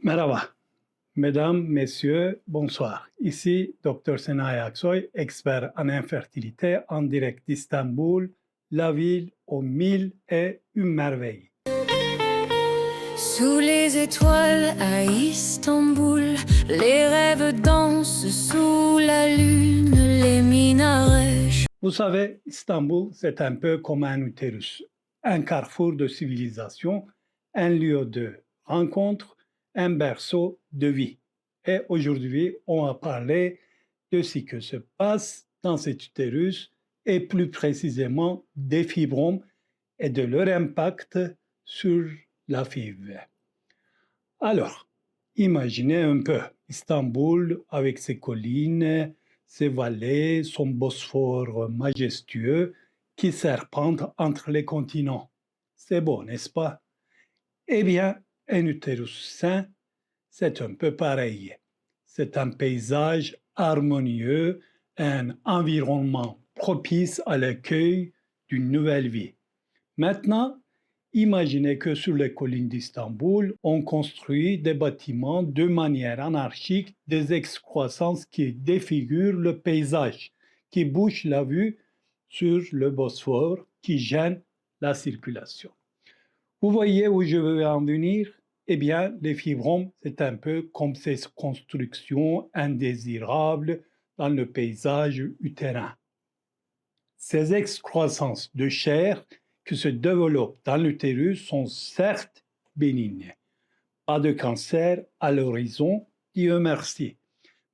Merhaba, mesdames, messieurs, bonsoir. Ici Dr Senay Aksoy, expert en infertilité en direct d'Istanbul, la ville aux mille et une merveilles. Sous les étoiles à Istanbul, les rêves dansent sous la lune, les minarets. Vous savez, Istanbul, c'est un peu comme un utérus, un carrefour de civilisation, un lieu de rencontre, un berceau de vie. Et aujourd'hui, on va parler de ce qui se passe dans cet utérus et plus précisément des fibromes et de leur impact sur la FIV. Alors, imaginez un peu Istanbul avec ses collines, ses vallées, son Bosphore majestueux qui serpente entre les continents. C'est beau, n'est-ce pas? Eh bien, un utérus sain, c'est un peu pareil. C'est un paysage harmonieux, un environnement propice à l'accueil d'une nouvelle vie. Maintenant, imaginez que sur les collines d'Istanbul, on construit des bâtiments de manière anarchique, des excroissances qui défigurent le paysage, qui bouchent la vue sur le Bosphore, qui gênent la circulation. Vous voyez où je veux en venir? Eh bien, les fibromes, c'est un peu comme ces constructions indésirables dans le paysage utérin. Ces excroissances de chair qui se développent dans l'utérus sont certes bénignes. Pas de cancer à l'horizon, Dieu merci.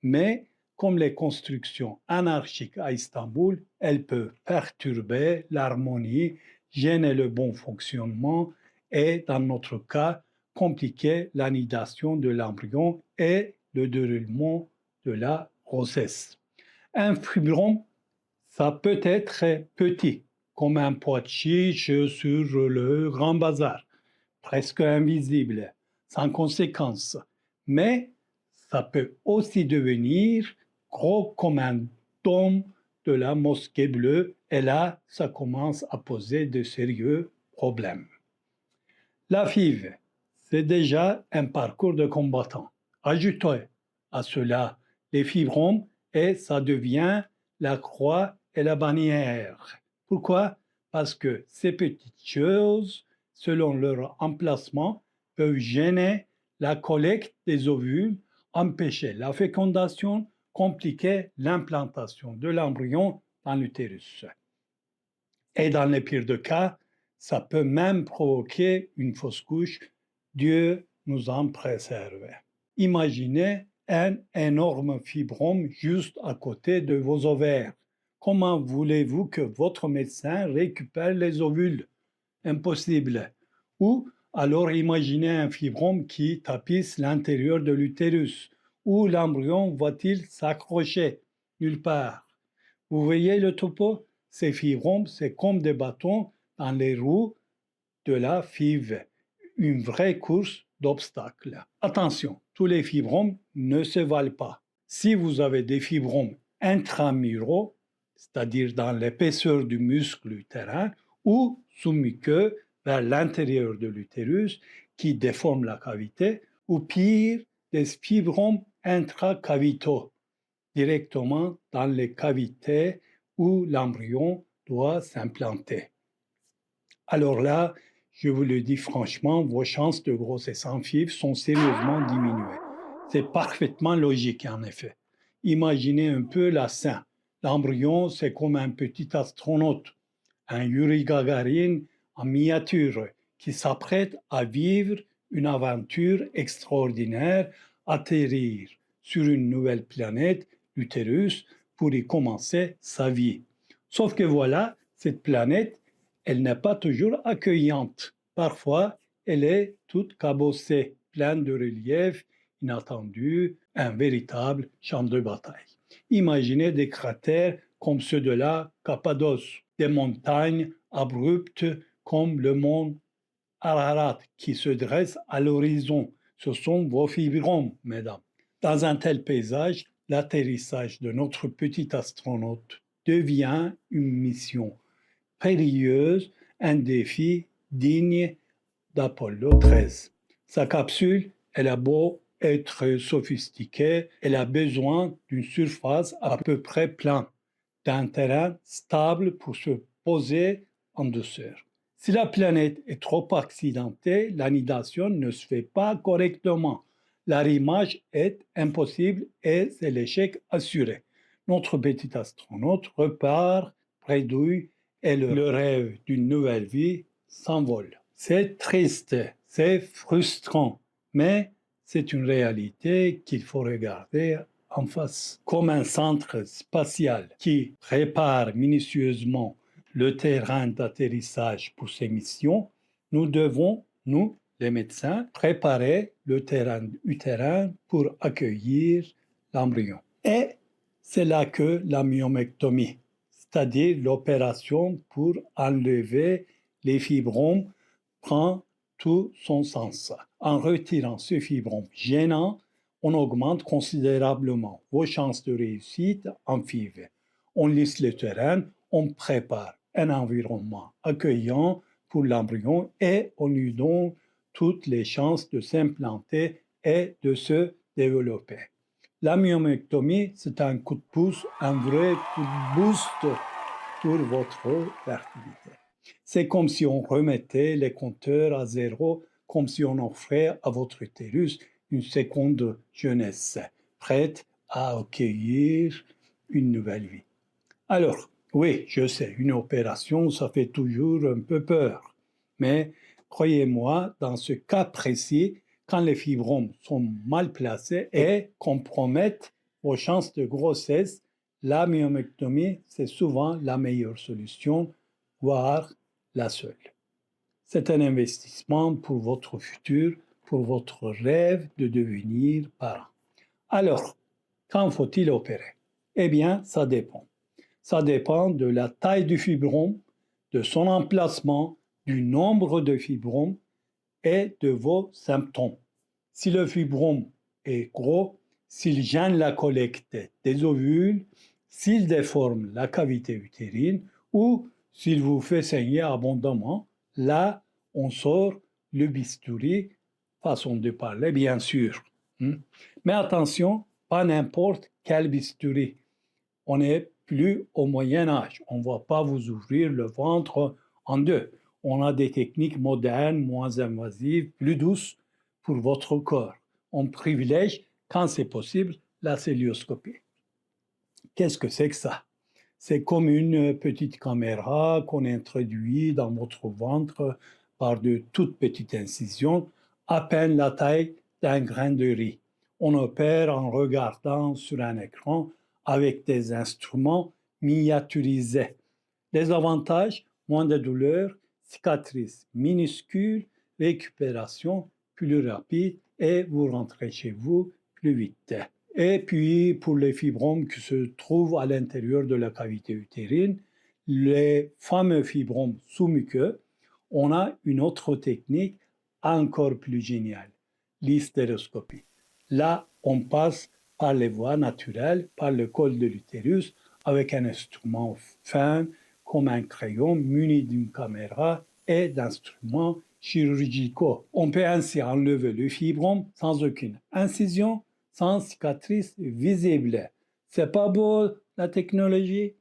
Mais comme les constructions anarchiques à Istanbul, elles peuvent perturber l'harmonie, gêner le bon fonctionnement et, dans notre cas, compliquer l'anidation de l'embryon et le déroulement de la grossesse. Un fibrome, ça peut être petit, comme un pois de chiche sur le grand bazar, presque invisible, sans conséquence. Mais ça peut aussi devenir gros comme un dôme de la mosquée bleue, et là, ça commence à poser de sérieux problèmes. La FIV, c'est déjà un parcours de combattant. Ajoutez à cela les fibromes et ça devient la croix et la bannière. Pourquoi? Parce que ces petites choses, selon leur emplacement, peuvent gêner la collecte des ovules, empêcher la fécondation, compliquer l'implantation de l'embryon dans l'utérus. Et dans les pires de cas, ça peut même provoquer une fausse couche. Dieu nous en préserve. Imaginez un énorme fibrome juste à côté de vos ovaires. Comment voulez-vous que votre médecin récupère les ovules? Impossible. Ou alors imaginez un fibrome qui tapisse l'intérieur de l'utérus. Où l'embryon va-t-il s'accrocher? Nulle part. Vous voyez le topo? Ces fibromes, c'est comme des bâtons dans les roues de la FIV. Une vraie course d'obstacles. Attention, tous les fibromes ne se valent pas. Si vous avez des fibromes intramuraux, c'est-à-dire dans l'épaisseur du muscle utérin, ou sous-muqueux vers l'intérieur de l'utérus, qui déforment la cavité, ou pire, des fibromes intracavitaux, directement dans les cavités où l'embryon doit s'implanter. Alors là, je vous le dis franchement, vos chances de grossesse en FIV sont sérieusement diminuées. C'est parfaitement logique en effet. Imaginez un peu la scène. L'embryon, c'est comme un petit astronaute, un Yuri Gagarin en miniature qui s'apprête à vivre une aventure extraordinaire, atterrir sur une nouvelle planète, l'utérus, pour y commencer sa vie. Sauf que voilà, cette planète, elle n'est pas toujours accueillante. Parfois, elle est toute cabossée, pleine de reliefs inattendus, un véritable champ de bataille. Imaginez des cratères comme ceux de la Cappadoce, des montagnes abruptes comme le mont Ararat qui se dresse à l'horizon. Ce sont vos fibromes, mesdames. Dans un tel paysage, l'atterrissage de notre petit astronaute devient une mission périlleuse, un défi digne d'Apollo 13. Sa capsule elle a beau être sophistiquée, elle a besoin d'une surface à peu près plane, d'un terrain stable pour se poser en douceur. Si la planète est trop accidentée, l'anidation ne se fait pas correctement. L'arrimage est impossible et c'est l'échec assuré. Notre petit astronaute repart, bredouille et le rêve d'une nouvelle vie s'envole. C'est triste, c'est frustrant, mais c'est une réalité qu'il faut regarder en face. Comme un centre spatial qui prépare minutieusement le terrain d'atterrissage pour ces missions, nous devons, nous, les médecins, préparer le terrain utérin pour accueillir l'embryon. Et c'est là que la myomectomie, c'est-à-dire l'opération pour enlever les fibromes, prend tout son sens. En retirant ce fibrome gênant, on augmente considérablement vos chances de réussite en FIV. On lisse le terrain, on prépare un environnement accueillant pour l'embryon et on lui donne toutes les chances de s'implanter et de se développer. La myomectomie, c'est un coup de pouce, un vrai coup de boost pour votre fertilité. C'est comme si on remettait les compteurs à zéro, comme si on offrait à votre utérus une seconde jeunesse, prête à accueillir une nouvelle vie. Alors, oui, je sais, une opération, ça fait toujours un peu peur. Mais croyez-moi, dans ce cas précis, quand les fibromes sont mal placés et compromettent vos chances de grossesse, la myomectomie, c'est souvent la meilleure solution, voire la seule. C'est un investissement pour votre futur, pour votre rêve de devenir parent. Alors, quand faut-il opérer? Eh bien, ça dépend. Ça dépend de la taille du fibrome, de son emplacement, du nombre de fibromes et de vos symptômes. Si le fibrome est gros, s'il gêne la collecte des ovules, s'il déforme la cavité utérine ou s'il vous fait saigner abondamment, là, on sort le bistouri, façon de parler, bien sûr. Mais attention, pas n'importe quel bistouri. On n'est plus au Moyen Âge. On ne va pas vous ouvrir le ventre en deux. On a des techniques modernes, moins invasives, plus douces pour votre corps. On privilège, quand c'est possible, la cœlioscopie. Qu'est-ce que c'est que ça? C'est comme une petite caméra qu'on introduit dans votre ventre par de toutes petites incisions, à peine la taille d'un grain de riz. On opère en regardant sur un écran avec des instruments miniaturisés. Les avantages, moins de douleur, cicatrices minuscules, récupération plus rapide et vous rentrez chez vous plus vite. Et puis, pour les fibromes qui se trouvent à l'intérieur de la cavité utérine, les fameux fibromes sous-muqueux, on a une autre technique encore plus géniale, l'hystéroscopie. Là, on passe par les voies naturelles, par le col de l'utérus, avec un instrument fin, comme un crayon, muni d'une caméra et d'instruments chirurgicaux. On peut ainsi enlever le fibrome sans aucune incision, sans cicatrice visible. C'est pas beau, la technologie?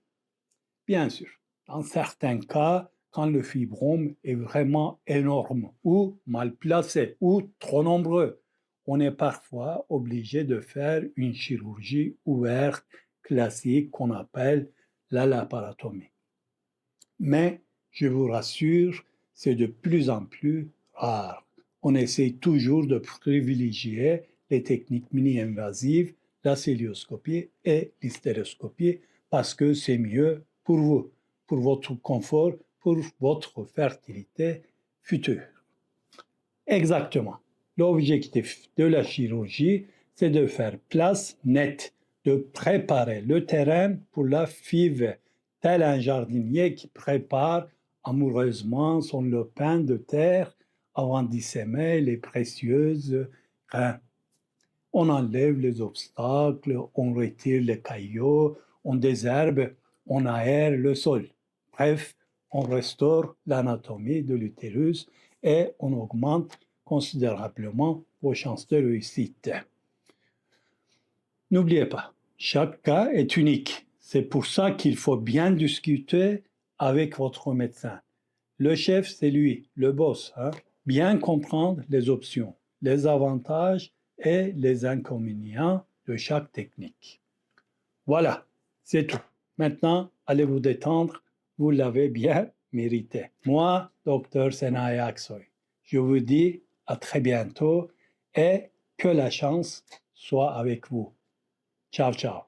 Bien sûr, dans certains cas, quand le fibrome est vraiment énorme ou mal placé ou trop nombreux, on est parfois obligé de faire une chirurgie ouverte classique qu'on appelle la laparotomie. Mais, je vous rassure, c'est de plus en plus rare. On essaie toujours de privilégier les techniques mini-invasives, la cœlioscopie et l'hystéroscopie, parce que c'est mieux pour vous, pour votre confort, pour votre fertilité future. Exactement. L'objectif de la chirurgie, c'est de faire place nette, de préparer le terrain pour la FIV, tel un jardinier qui prépare amoureusement son lopin de terre avant d'y s'aimer les précieuses grains. On enlève les obstacles, on retire les cailloux, on désherbe, on aère le sol. Bref, on restaure l'anatomie de l'utérus et on augmente considérablement vos chances de réussite. N'oubliez pas, chaque cas est unique. C'est pour ça qu'il faut bien discuter avec votre médecin. Le chef, c'est lui, le boss. Bien comprendre les options, les avantages et les inconvénients de chaque technique. Voilà, c'est tout. Maintenant, allez vous détendre. Vous l'avez bien mérité. Moi, Dr Senaya Aksoy, je vous dis à très bientôt et que la chance soit avec vous. Ciao, ciao.